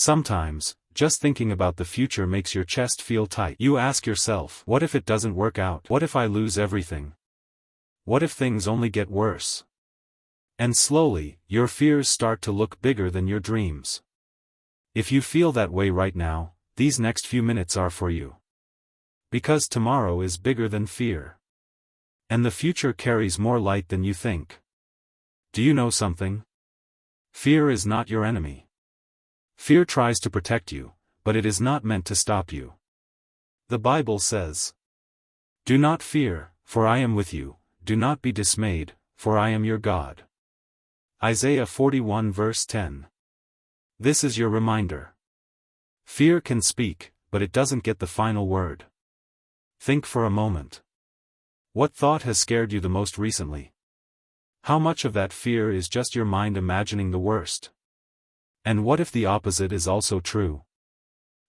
Sometimes, just thinking about the future makes your chest feel tight. You ask yourself, what if it doesn't work out? What if I lose everything? What if things only get worse? And slowly, your fears start to look bigger than your dreams. If you feel that way right now, these next few minutes are for you. Because tomorrow is bigger than fear. And the future carries more light than you think. Do you know something? Fear is not your enemy. Fear tries to protect you, but it is not meant to stop you. The Bible says, "Do not fear, for I am with you, do not be dismayed, for I am your God." Isaiah 41 verse 10. This is your reminder. Fear can speak, but it doesn't get the final word. Think for a moment. What thought has scared you the most recently? How much of that fear is just your mind imagining the worst? And what if the opposite is also true?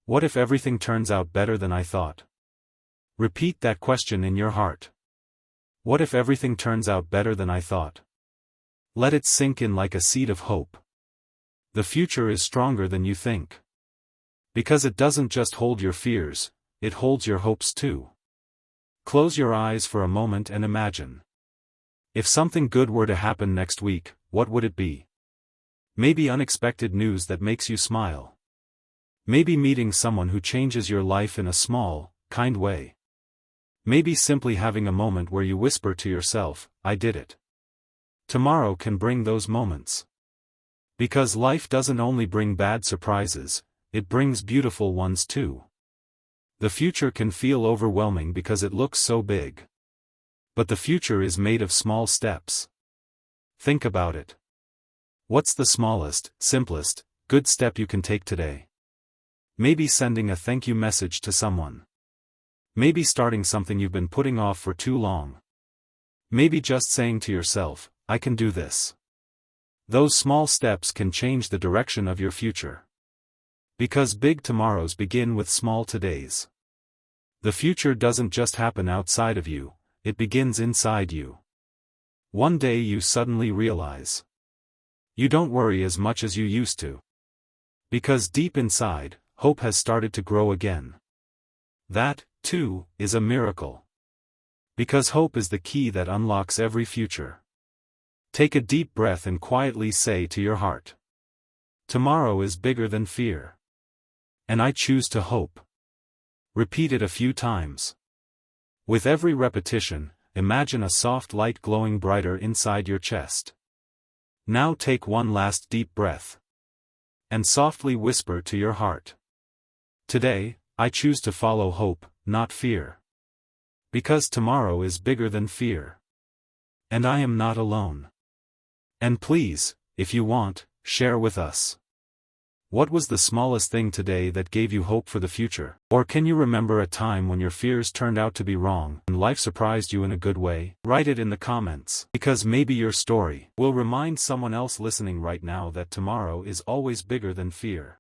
What if everything turns out better than I thought? Repeat that question in your heart. What if everything turns out better than I thought? Let it sink in like a seed of hope. The future is stronger than you think. Because it doesn't just hold your fears, it holds your hopes too. Close your eyes for a moment and imagine. If something good were to happen next week, what would it be? Maybe unexpected news that makes you smile. Maybe meeting someone who changes your life in a small, kind way. Maybe simply having a moment where you whisper to yourself, "I did it." Tomorrow can bring those moments. Because life doesn't only bring bad surprises, it brings beautiful ones too. The future can feel overwhelming because it looks so big. But the future is made of small steps. Think about it. What's the smallest, simplest, good step you can take today? Maybe sending a thank you message to someone. Maybe starting something you've been putting off for too long. Maybe just saying to yourself, "I can do this." Those small steps can change the direction of your future. Because big tomorrows begin with small todays. The future doesn't just happen outside of you, it begins inside you. One day you suddenly realize. You don't worry as much as you used to. Because deep inside, hope has started to grow again. That, too, is a miracle. Because hope is the key that unlocks every future. Take a deep breath and quietly say to your heart, "Tomorrow is bigger than fear. And I choose to hope." Repeat it a few times. With every repetition, imagine a soft light glowing brighter inside your chest. Now take one last deep breath. And softly whisper to your heart, "Today, I choose to follow hope, not fear. Because tomorrow is bigger than fear. And I am not alone." And please, if you want, share with us. What was the smallest thing today that gave you hope for the future? Or can you remember a time when your fears turned out to be wrong and life surprised you in a good way? Write it in the comments. Because maybe your story will remind someone else listening right now that tomorrow is always bigger than fear.